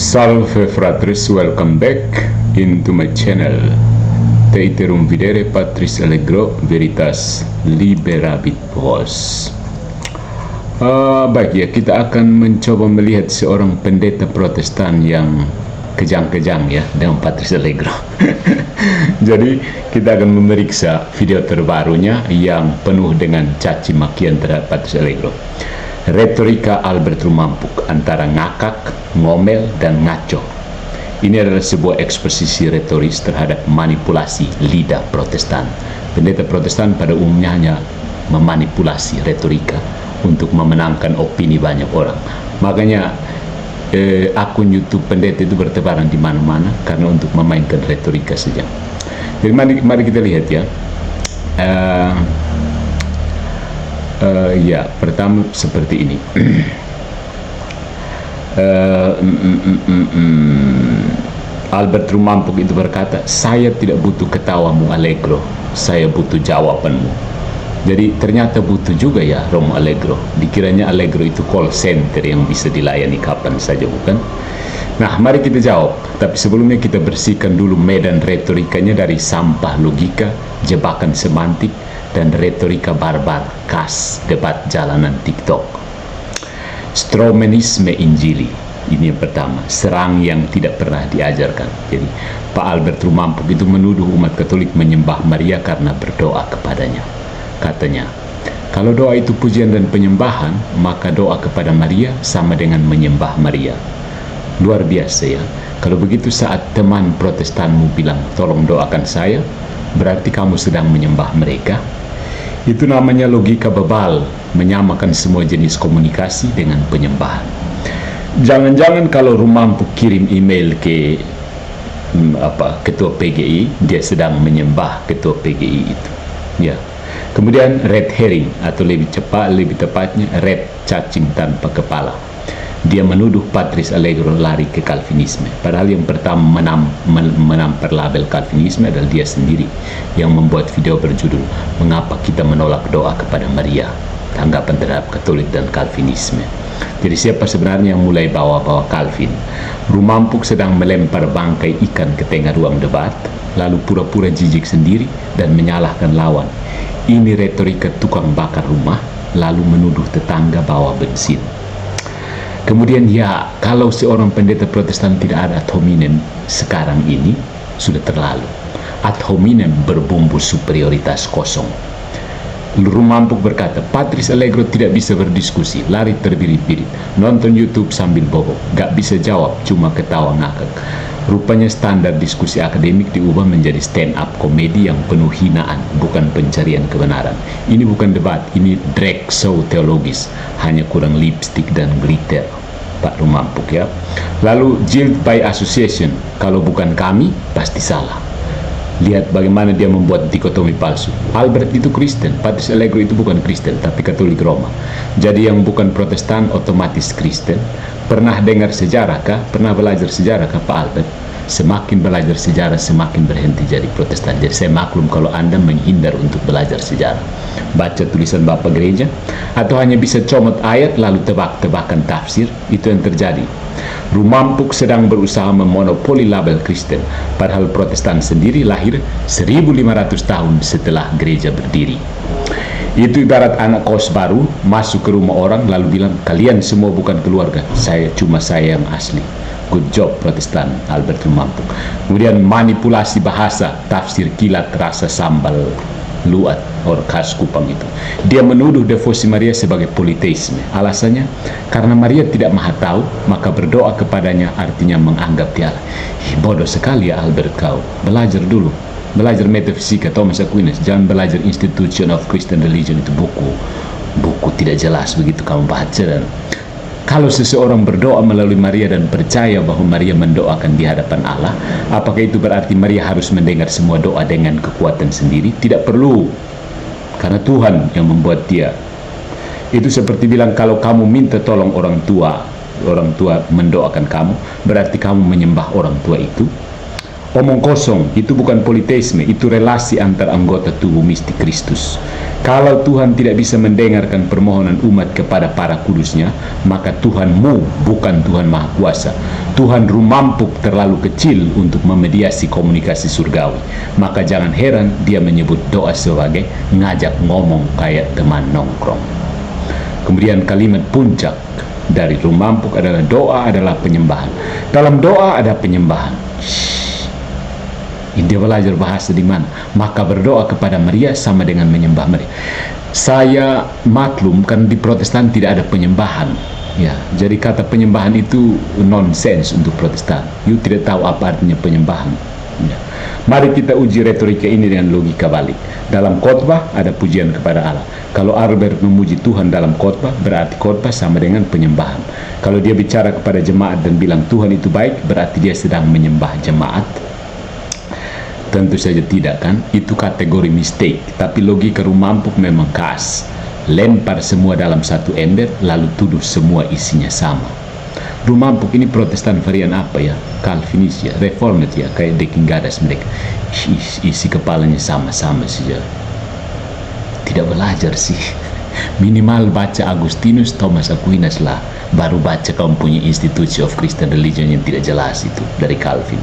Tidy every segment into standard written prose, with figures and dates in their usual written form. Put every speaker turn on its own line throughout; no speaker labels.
Salve fratres, welcome back into my channel. Te iterum videre Patris Allegro veritas liberabit vos. Baik ya, kita akan mencoba melihat seorang pendeta Protestan yang kejang-kejang ya dengan Patris Allegro. Jadi kita akan memeriksa video terbarunya yang penuh dengan caci makian terhadap Patris Allegro. Retorika Albert Rumampuk antara ngakak, ngomel, dan ngaco. Ini adalah sebuah eksposisi retoris terhadap manipulasi lidah Protestan. Pendeta Protestan pada umumnya hanya memanipulasi retorika untuk memenangkan opini banyak orang. Makanya akun YouTube pendeta itu bertebaran di mana-mana karena untuk memainkan retorika saja. Jadi mari kita lihat ya. Ya, pertama seperti ini. Albert Rumampuk itu berkata, saya tidak butuh ketawamu Allegro, saya butuh jawabanmu. Jadi ternyata butuh juga ya Romo Allegro. Dikiranya Allegro itu call center yang bisa dilayani kapan saja, bukan? Nah, mari kita jawab. Tapi sebelumnya kita bersihkan dulu medan retorikanya dari sampah logika, jebakan semantik, dan retorika barbar khas debat jalanan TikTok. Stromenisme Injili, ini yang pertama, serang yang tidak pernah diajarkan. Jadi Pak Albert Rumampuk itu menuduh umat Katolik menyembah Maria karena berdoa kepadanya. Katanya, kalau doa itu pujian dan penyembahan, maka doa kepada Maria sama dengan menyembah Maria. Luar biasa ya. Kalau begitu saat teman Protestanmu bilang tolong doakan saya, berarti kamu sedang menyembah mereka. Itu namanya logika bebal, menyamakan semua jenis komunikasi dengan penyembahan. Jangan-jangan kalau Rumampuk kirim email ke ketua PGI, dia sedang menyembah ketua PGI itu. Ya. Kemudian red herring, atau lebih tepatnya red cacing tanpa kepala. Dia menuduh Patris Allegro lari ke Calvinisme. Padahal yang pertama menampar label Calvinisme adalah dia sendiri yang membuat video berjudul Mengapa Kita Menolak Doa Kepada Maria, tanggapan terhadap Katolik dan Calvinisme. Jadi siapa sebenarnya yang mulai bawa-bawa Calvin? Rumampuk sedang melempar bangkai ikan ke tengah ruang debat, lalu pura-pura jijik sendiri dan menyalahkan lawan. Ini retorika tukang bakar rumah, lalu menuduh tetangga bawa bensin. Kemudian ya, kalau seorang pendeta Protestan tidak ada ad hominem sekarang ini, sudah terlalu. Ad hominem berbumbu superioritas kosong. Rumampuk berkata, Patris Allegro tidak bisa berdiskusi, lari terbirit-birit, nonton YouTube sambil bobok, gak bisa jawab, cuma ketawa ngakak. Rupanya standar diskusi akademik diubah menjadi stand-up komedi yang penuh hinaan, bukan pencarian kebenaran. Ini bukan debat, ini drag show teologis, hanya kurang lipstick dan glitter. Pak Rumampuk ya. Lalu guilt by association, kalau bukan kami, pasti salah. Lihat bagaimana dia membuat dikotomi palsu. Albert itu Kristen, Patris Allegro itu bukan Kristen, tapi Katolik Roma. Jadi yang bukan Protestan otomatis Kristen. Pernah dengar sejarah kah? Pernah belajar sejarah kah Pak Albert? Semakin belajar sejarah, semakin berhenti jadi Protestan. Jadi saya maklum kalau Anda menghindar untuk belajar sejarah. Baca tulisan Bapak Gereja, atau hanya bisa comot ayat lalu tebak-tebakan tafsir, itu yang terjadi. Rumampuk sedang berusaha memonopoli label Kristen, padahal Protestan sendiri lahir 1500 tahun setelah gereja berdiri. Itu ibarat anak kos baru masuk ke rumah orang lalu bilang, kalian semua bukan keluarga, cuma saya yang asli. Good job Protestan, Albert Rumampuk. Kemudian manipulasi bahasa, tafsir kilat rasa sambal luat or khas Kupang itu. Dia menuduh devosi Maria sebagai politeisme. Alasannya, karena Maria tidak maha tahu, maka berdoa kepadanya artinya menganggap dia Allah. Bodoh sekali ya Albert kau. Belajar dulu. Belajar metafisika Thomas Aquinas. Jangan belajar Institution of Christian Religion, itu buku tidak jelas begitu kamu baca. Dan kalau seseorang berdoa melalui Maria dan percaya bahwa Maria mendoakan di hadapan Allah, apakah itu berarti Maria harus mendengar semua doa dengan kekuatan sendiri? Tidak perlu, karena Tuhan yang membuat dia. Itu seperti bilang kalau kamu minta tolong orang tua mendoakan kamu, berarti kamu menyembah orang tua itu. Omong kosong, itu bukan politeisme, itu relasi antar anggota tubuh mistik Kristus. Kalau Tuhan tidak bisa mendengarkan permohonan umat kepada para kudusnya, maka Tuhanmu bukan Tuhan Maha Kuasa. Tuhan rumampuk terlalu kecil untuk memediasi komunikasi surgawi. Maka jangan heran dia menyebut doa sebagai ngajak ngomong kayak teman nongkrong. Kemudian kalimat puncak dari rumampuk adalah doa adalah penyembahan. Dalam doa ada penyembahan. Dia belajar bahasa di mana? Maka berdoa kepada Maria sama dengan menyembah Maria. Saya maklum kan di Protestan tidak ada penyembahan. Ya, jadi kata penyembahan itu nonsens untuk Protestan. You tidak tahu apa artinya penyembahan. Ya. Mari kita uji retorika ini dengan logika balik. Dalam khotbah ada pujian kepada Allah. Kalau Albert memuji Tuhan dalam khotbah, berarti khotbah sama dengan penyembahan. Kalau dia bicara kepada jemaat dan bilang Tuhan itu baik, berarti dia sedang menyembah jemaat. Tentu saja tidak kan, itu kategori mistake. Tapi logika rumampuk memang khas. Lempar semua dalam satu ember, lalu tuduh semua isinya sama. Rumampuk ini Protestan varian apa ya? Calvinis ya, Reformed ya, kayak Deking Gadas mereka. Isi kepalanya sama-sama saja. Tidak belajar sih. Minimal baca Agustinus, Thomas Aquinas lah, baru baca kamu punya Institute of Christian Religion yang tidak jelas itu dari Calvin.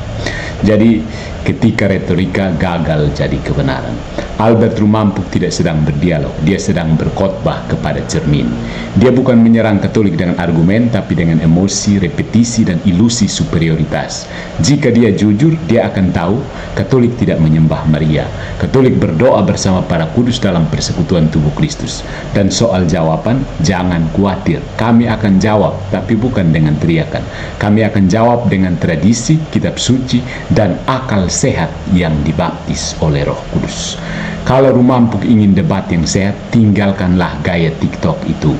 Jadi ketika retorika gagal jadi kebenaran, Albert Rumampuk tidak sedang berdialog, dia sedang berkhotbah kepada cermin. Dia bukan menyerang Katolik dengan argumen, tapi dengan emosi, repetisi, dan ilusi superioritas. Jika dia jujur, dia akan tahu Katolik tidak menyembah Maria. Katolik berdoa bersama para kudus dalam persekutuan tubuh Kristus. Dan soal jawaban, jangan khawatir, kami akan jawab, tapi bukan dengan teriakan. Kami akan jawab dengan tradisi, kitab suci, dan akal sehat yang dibaptis oleh Roh Kudus. Kalau Rumampuk ingin debat yang sehat, tinggalkanlah gaya TikTok itu.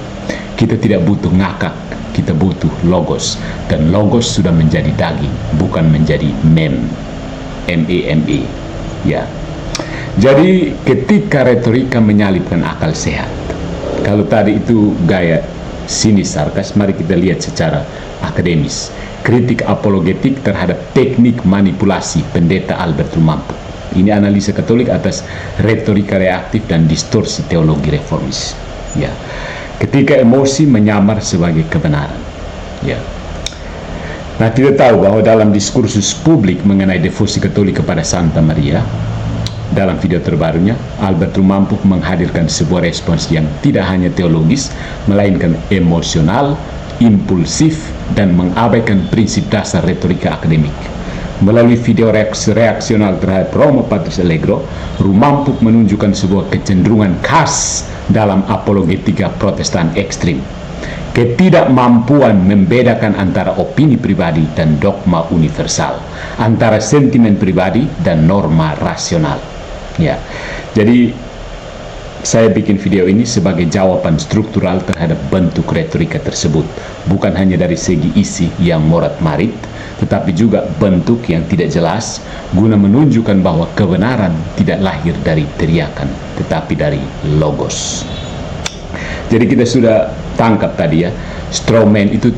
Kita tidak butuh ngakak, kita butuh logos. Dan logos sudah menjadi daging, bukan menjadi meme. M-E-M-E. Ya. Jadi ketika retorika menyalipkan akal sehat, kalau tadi itu gaya sinis sarkas, mari kita lihat secara akademis. Kritik apologetik terhadap teknik manipulasi pendeta Albert Rumampuk. Ini analisa Katolik atas retorika reaktif dan distorsi teologi reformis. Ya, ketika emosi menyamar sebagai kebenaran. Ya. Nah, kita tahu bahwa dalam diskursus publik mengenai devosi Katolik kepada Santa Maria, dalam video terbarunya, Albert Rumampuk menghadirkan sebuah respons yang tidak hanya teologis, melainkan emosional, impulsif, dan mengabaikan prinsip dasar retorika akademik. Melalui video reaksional terhadap Romo Patris Allegro, Rumampuk menunjukkan sebuah kecenderungan khas dalam apologetika Protestan ekstrim. Ketidakmampuan membedakan antara opini pribadi dan dogma universal, antara sentimen pribadi dan norma rasional. Ya, jadi saya bikin video ini sebagai jawaban struktural terhadap bentuk retorika tersebut, bukan hanya dari segi isi yang morat-marit, tetapi juga bentuk yang tidak jelas, guna menunjukkan bahwa kebenaran tidak lahir dari teriakan, tetapi dari logos. Jadi kita sudah tangkap tadi ya, straw man itu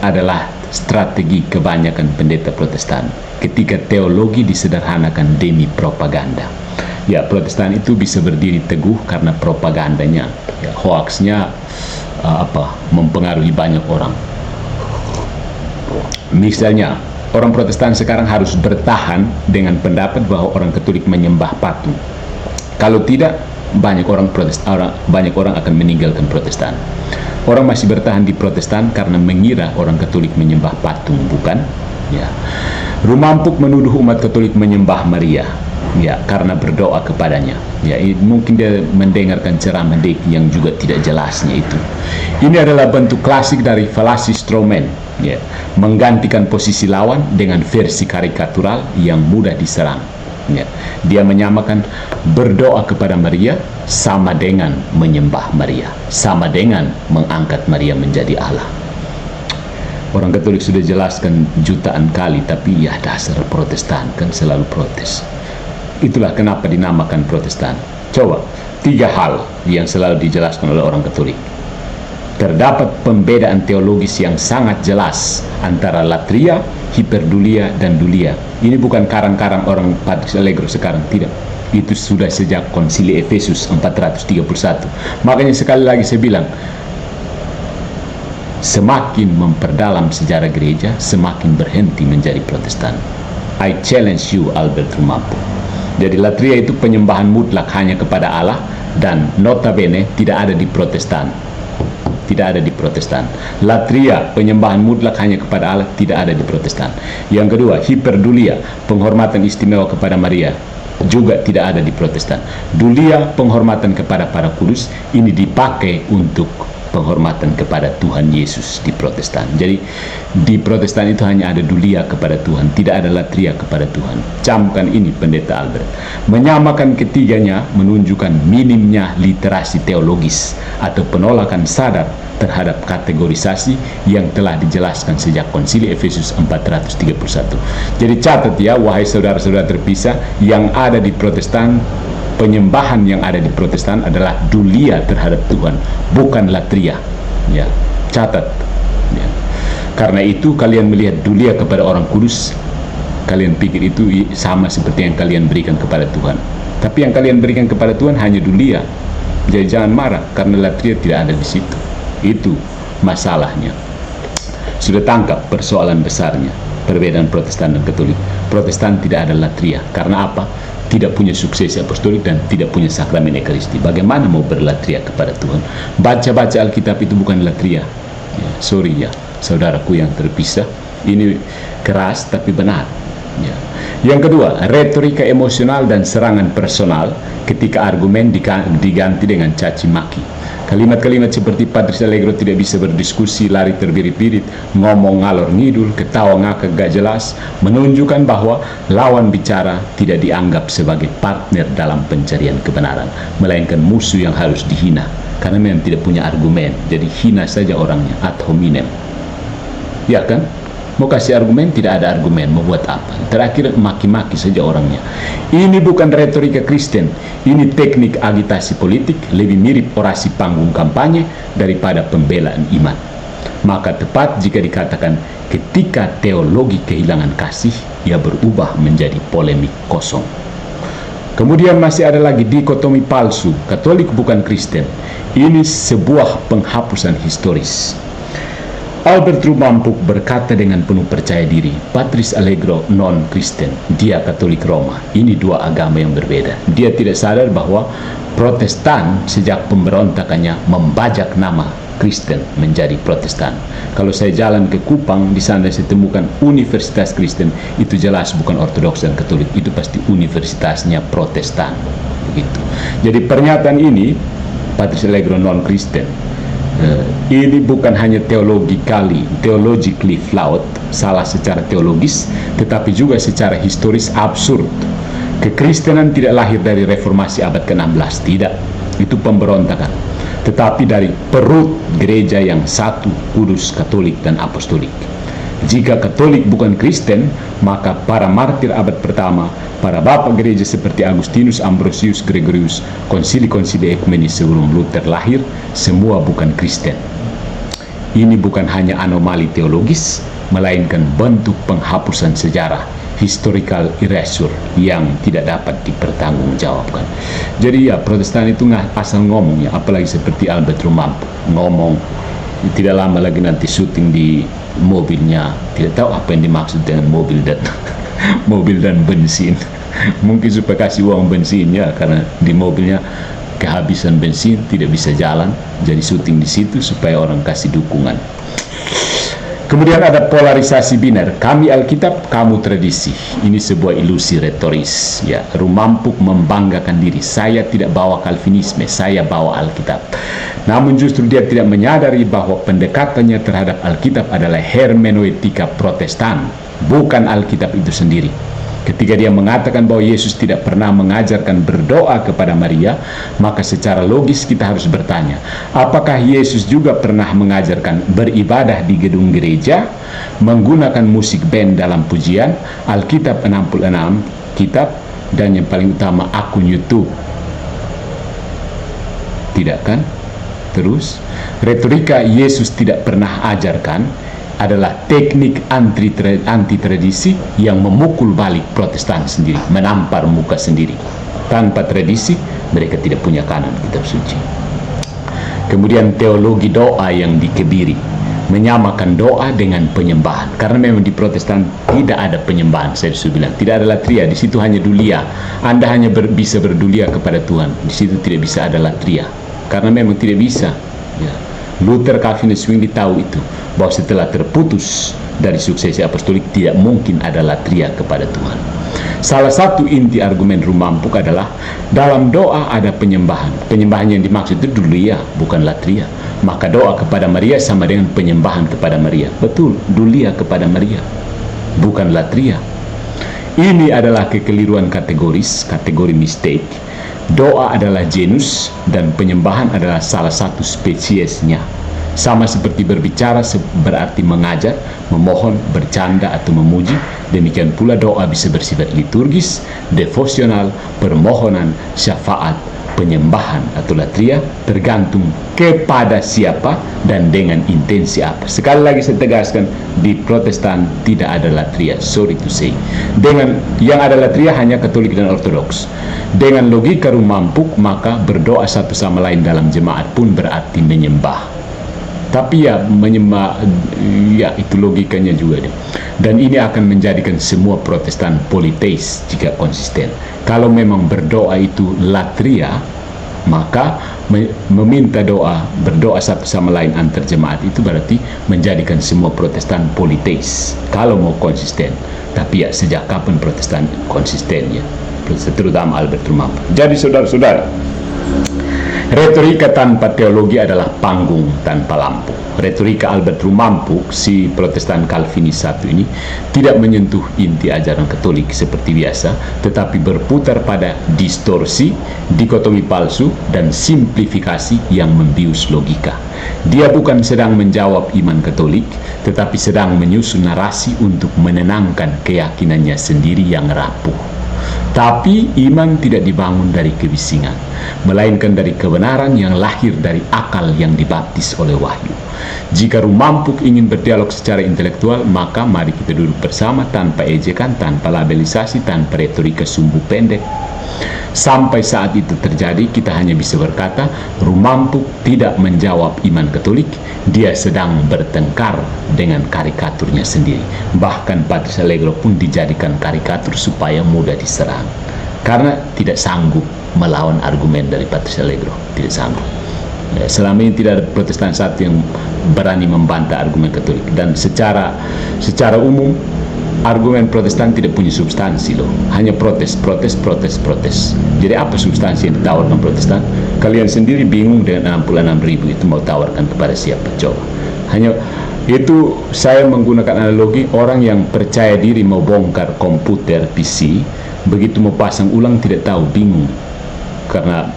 adalah strategi kebanyakan pendeta Protestan ketika teologi disederhanakan demi propaganda. Ya, Protestan itu bisa berdiri teguh karena propagandanya, ya, hoaxnya mempengaruhi banyak orang. Misalnya, orang Protestan sekarang harus bertahan dengan pendapat bahwa orang Katolik menyembah patung. Kalau tidak, banyak orang akan meninggalkan Protestan. Orang masih bertahan di Protestan karena mengira orang Katolik menyembah patung, bukan? Ya. Rumampuk menuduh umat Katolik menyembah Maria, ya, karena berdoa kepadanya. Ya, mungkin dia mendengarkan ceramah Deki yang juga tidak jelasnya itu. Ini adalah bentuk klasik dari falasi strawman, ya, menggantikan posisi lawan dengan versi karikatural yang mudah diserang. Ya, dia menyamakan berdoa kepada Maria sama dengan menyembah Maria, sama dengan mengangkat Maria menjadi Allah. Orang Katolik sudah jelaskan jutaan kali, tapi ya dasar Protestan kan selalu protes. Itulah kenapa dinamakan Protestan. Coba 3 hal yang selalu dijelaskan oleh orang Katolik. terdapat pembedaan teologis yang sangat jelas antara latria, hiperdulia, dan dulia. Ini bukan karang-karang orang Patrice Allegro sekarang, tidak. Itu sudah sejak Konsili Efesus 431. Makanya sekali lagi saya bilang, semakin memperdalam sejarah gereja, semakin berhenti menjadi Protestan. I challenge you, Albert Rumampo. Jadi latria itu penyembahan mutlak hanya kepada Allah, dan notabene tidak ada di Protestan. Tidak ada di Protestan. Latria, penyembahan mutlak hanya kepada Allah, tidak ada di Protestan. Yang kedua, hiperdulia, penghormatan istimewa kepada Maria, juga tidak ada di Protestan. Dulia, penghormatan kepada para kudus, ini dipakai untuk penghormatan kepada Tuhan Yesus di Protestan. Jadi di Protestan itu hanya ada dulia kepada Tuhan, tidak ada latria kepada Tuhan. Camkan ini Pendeta Albert. Menyamakan ketiganya menunjukkan minimnya literasi teologis atau penolakan sadar terhadap kategorisasi yang telah dijelaskan sejak Konsili Efesus 431. Jadi catat ya, wahai saudara-saudara terpisah, yang ada di Protestan, penyembahan yang ada di Protestan adalah dulia terhadap Tuhan, bukan latria. Ya, catat. Ya. Karena itu kalian melihat dulia kepada orang kudus, kalian pikir itu sama seperti yang kalian berikan kepada Tuhan. Tapi yang kalian berikan kepada Tuhan hanya dulia. Jadi jangan marah karena latria tidak ada di situ. Itu masalahnya. Sudah tangkap persoalan besarnya, perbedaan Protestan dan Katolik. Protestan tidak ada latria. Karena apa? Tidak punya suksesi apostolik dan tidak punya sakramen ekaristi. Bagaimana mau berlatria kepada Tuhan? Baca-baca Alkitab itu bukan latria. Ya, sorry ya, saudaraku yang terpisah. Ini keras tapi benar. Ya. Yang kedua, retorika emosional dan serangan personal ketika argumen diganti dengan caci maki. Kalimat-kalimat seperti Patrice Allegro tidak bisa berdiskusi, lari terbirit-birit, ngomong ngalor ngidul, ketawa ngakak gak jelas, menunjukkan bahwa lawan bicara tidak dianggap sebagai partner dalam pencarian kebenaran, melainkan musuh yang harus dihina, karena memang tidak punya argumen. Jadi hina saja orangnya, ad hominem. Ya kan? Mau kasih argumen, tidak ada argumen. Mau buat apa? Terakhir maki-maki saja orangnya. Ini bukan retorika Kristen. Ini teknik agitasi politik, lebih mirip orasi panggung kampanye daripada pembelaan iman. Maka tepat jika dikatakan ketika teologi kehilangan kasih, ia berubah menjadi polemik kosong. Kemudian masih ada lagi dikotomi palsu, Katolik bukan Kristen. Ini sebuah penghapusan historis. Albert Rumampo berkata dengan penuh percaya diri, Patrice Allegro non-Kristen, dia Katolik Roma. Ini dua agama yang berbeda. Dia tidak sadar bahwa Protestan sejak pemberontakannya membajak nama Kristen menjadi Protestan. Kalau saya jalan ke Kupang, di sana saya temukan Universitas Kristen, itu jelas bukan Ortodoks dan Katolik, itu pasti universitasnya Protestan. Begitu. Jadi pernyataan ini, Patrice Allegro non-Kristen, ini bukan hanya theologically flawed, salah secara teologis, tetapi juga secara historis absurd. Kekristenan tidak lahir dari reformasi abad ke-16, tidak. Itu pemberontakan. Tetapi dari perut gereja yang satu, kudus, Katolik, dan apostolik. Jika Katolik bukan Kristen, maka para martir abad pertama, para bapak gereja seperti Agustinus, Ambrosius, Gregorius, konsili-konsili ekumenis sebelum Luther lahir, semua bukan Kristen. Ini bukan hanya anomali teologis, melainkan bentuk penghapusan sejarah, historical erasure yang tidak dapat dipertanggungjawabkan. Jadi ya, Protestan itu nggak asal ngomong ya, apalagi seperti Albert Rumampo ngomong. Tidak lama lagi nanti syuting di mobilnya, tidak tahu apa yang dimaksud dengan mobil dan bensin. Mungkin supaya kasih uang bensinnya, karena di mobilnya kehabisan bensin, tidak bisa jalan, jadi syuting di situ supaya orang kasih dukungan. Kemudian ada polarisasi biner, kami Alkitab, kamu tradisi. Ini sebuah ilusi retoris. Ya, Rumampo membanggakan diri, saya tidak bawa Calvinisme, saya bawa Alkitab. Namun justru dia tidak menyadari bahwa pendekatannya terhadap Alkitab adalah hermeneutika Protestan, bukan Alkitab itu sendiri. Ketika dia mengatakan bahwa Yesus tidak pernah mengajarkan berdoa kepada Maria, maka secara logis kita harus bertanya, apakah Yesus juga pernah mengajarkan beribadah di gedung gereja, menggunakan musik band dalam pujian, Alkitab 66 kitab, dan yang paling utama akun YouTube? Tidak kan? Terus, retorika Yesus tidak pernah ajarkan adalah teknik anti tradisi yang memukul balik Protestan sendiri, menampar muka sendiri. Tanpa tradisi, mereka tidak punya kanon kitab suci. Kemudian teologi doa yang dikebiri, menyamakan doa dengan penyembahan. Karena memang di Protestan tidak ada penyembahan, saya sudah bilang. Tidak ada latria, di situ hanya dulia. Anda hanya bisa berdulia kepada Tuhan, di situ tidak bisa ada latria. Karena memang tidak bisa. Ya. Luther, Calvin, Zwingli tahu itu, bahwa setelah terputus dari suksesi apostolik tidak mungkin ada latria kepada Tuhan. Salah satu inti argumen Rumampuk adalah dalam doa ada penyembahan. Penyembahan yang dimaksud itu dulia, bukan latria. Maka doa kepada Maria sama dengan penyembahan kepada Maria. Betul, dulia kepada Maria, bukan latria. Ini adalah kekeliruan kategoris, kategori mistake. Doa adalah genus dan penyembahan adalah salah satu spesiesnya. Sama seperti berbicara berarti mengajar, memohon, bercanda atau memuji. Demikian pula doa bisa bersifat liturgis, devosional, permohonan, syafaat, penyembahan atau latria, tergantung kepada siapa dan dengan intensi apa. Sekali lagi saya tegaskan, di Protestan tidak ada latria, sorry to say. Dengan yang ada latria hanya Katolik dan Ortodoks. Dengan logika Rumampuk, maka berdoa satu sama lain dalam jemaat pun berarti menyembah. Tapi ya menyembah, ya itu logikanya juga deh. Dan ini akan menjadikan semua Protestan politeis jika konsisten. Kalau memang berdoa itu latria, maka meminta doa, berdoa satu sama lain antar jemaat itu berarti menjadikan semua Protestan politeis. Kalau mau konsisten. Tapi ya sejak kapan Protestan konsisten ya? Terutama Albert Rumampuk. Jadi saudara-saudara, retorika tanpa teologi adalah panggung tanpa lampu. Retorika Albert Rumampuk, si Protestan Calvinis satu ini, tidak menyentuh inti ajaran Katolik seperti biasa, tetapi berputar pada distorsi, dikotomi palsu, dan simplifikasi yang membius logika. Dia bukan sedang menjawab iman Katolik, tetapi sedang menyusun narasi untuk menenangkan keyakinannya sendiri yang rapuh. Tapi iman tidak dibangun dari kebisingan, melainkan dari kebenaran yang lahir dari akal yang dibaptis oleh wahyu. Jika Rumampuk ingin berdialog secara intelektual, maka mari kita duduk bersama tanpa ejekan, tanpa labelisasi, tanpa retorika sumbu pendek. Sampai saat itu terjadi, kita hanya bisa berkata, Rumampuk tidak menjawab iman Katolik, dia sedang bertengkar dengan karikaturnya sendiri. Bahkan Patrice Allegro pun dijadikan karikatur supaya mudah diserang. Karena tidak sanggup melawan argumen dari Patrice Allegro, tidak sanggup. Selama ini tidak ada Protestan satu yang berani membantah argumen Katolik. Dan secara umum, argumen Protestan tidak punya substansi loh, hanya protes. Jadi apa substansi yang ditawarkan Protestan? Kalian sendiri bingung dengan 66.000 itu mau tawarkan kepada siapa? Coba. Hanya itu, saya menggunakan analogi orang yang percaya diri mau bongkar komputer PC, begitu mau pasang ulang tidak tahu, bingung, karena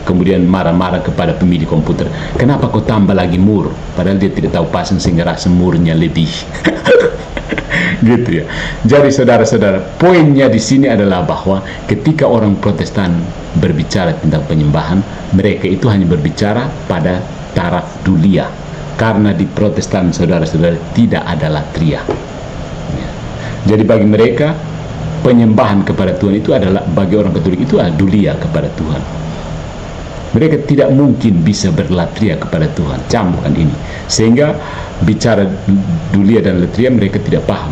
kemudian marah-marah kepada pemilik komputer, kenapa kau tambah lagi mur, padahal dia tidak tahu pasang sehingga rasa murnya lebih. Gitu ya. Jadi saudara-saudara, poinnya di sini adalah bahwa ketika orang Protestan berbicara tentang penyembahan, mereka itu hanya berbicara pada taraf dulia. Karena di Protestan, saudara-saudara, tidak ada latria. Ya. Jadi bagi mereka, penyembahan kepada Tuhan itu adalah, bagi orang Katolik itu adalah dulia kepada Tuhan. Mereka tidak mungkin bisa berlatria kepada Tuhan, camkan ini. Sehingga bicara dulia dan latria mereka tidak paham.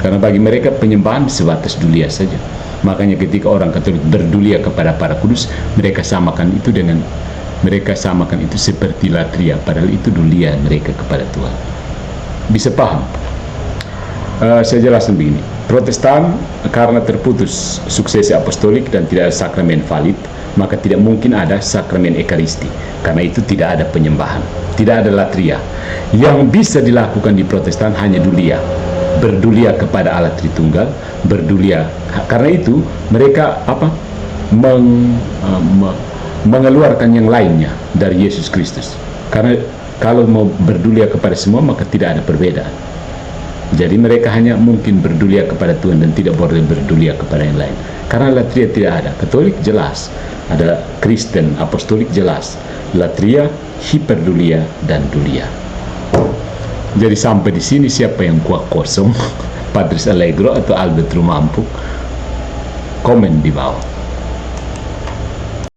Karena bagi mereka penyembahan sebatas dulia saja. Makanya ketika orang Katolik berdulia kepada para kudus, mereka samakan itu seperti latria, padahal itu dulia mereka kepada Tuhan. Bisa paham? Saya jelaskan begini. Protestan karena terputus suksesi apostolik dan tidak ada sakramen valid, maka tidak mungkin ada sakramen ekaristi. Karena itu tidak ada penyembahan, tidak ada latria. Yang bisa dilakukan di Protestan hanya dulia, berdulia kepada Allah Tritunggal, berdulia. Karena itu mereka mengeluarkan yang lainnya dari Yesus Kristus. Karena kalau mau berdulia kepada semua maka tidak ada perbedaan. Jadi mereka hanya mungkin berdulia kepada Tuhan dan tidak boleh berdulia kepada yang lain. Karena latria tidak ada. Katolik jelas, ada Kristen, apostolik jelas. latria, hiperdulia, dan dulia. Jadi sampai di sini siapa yang kuat kosong, Patrice Allegro atau Albert Rumampu? Komen di bawah.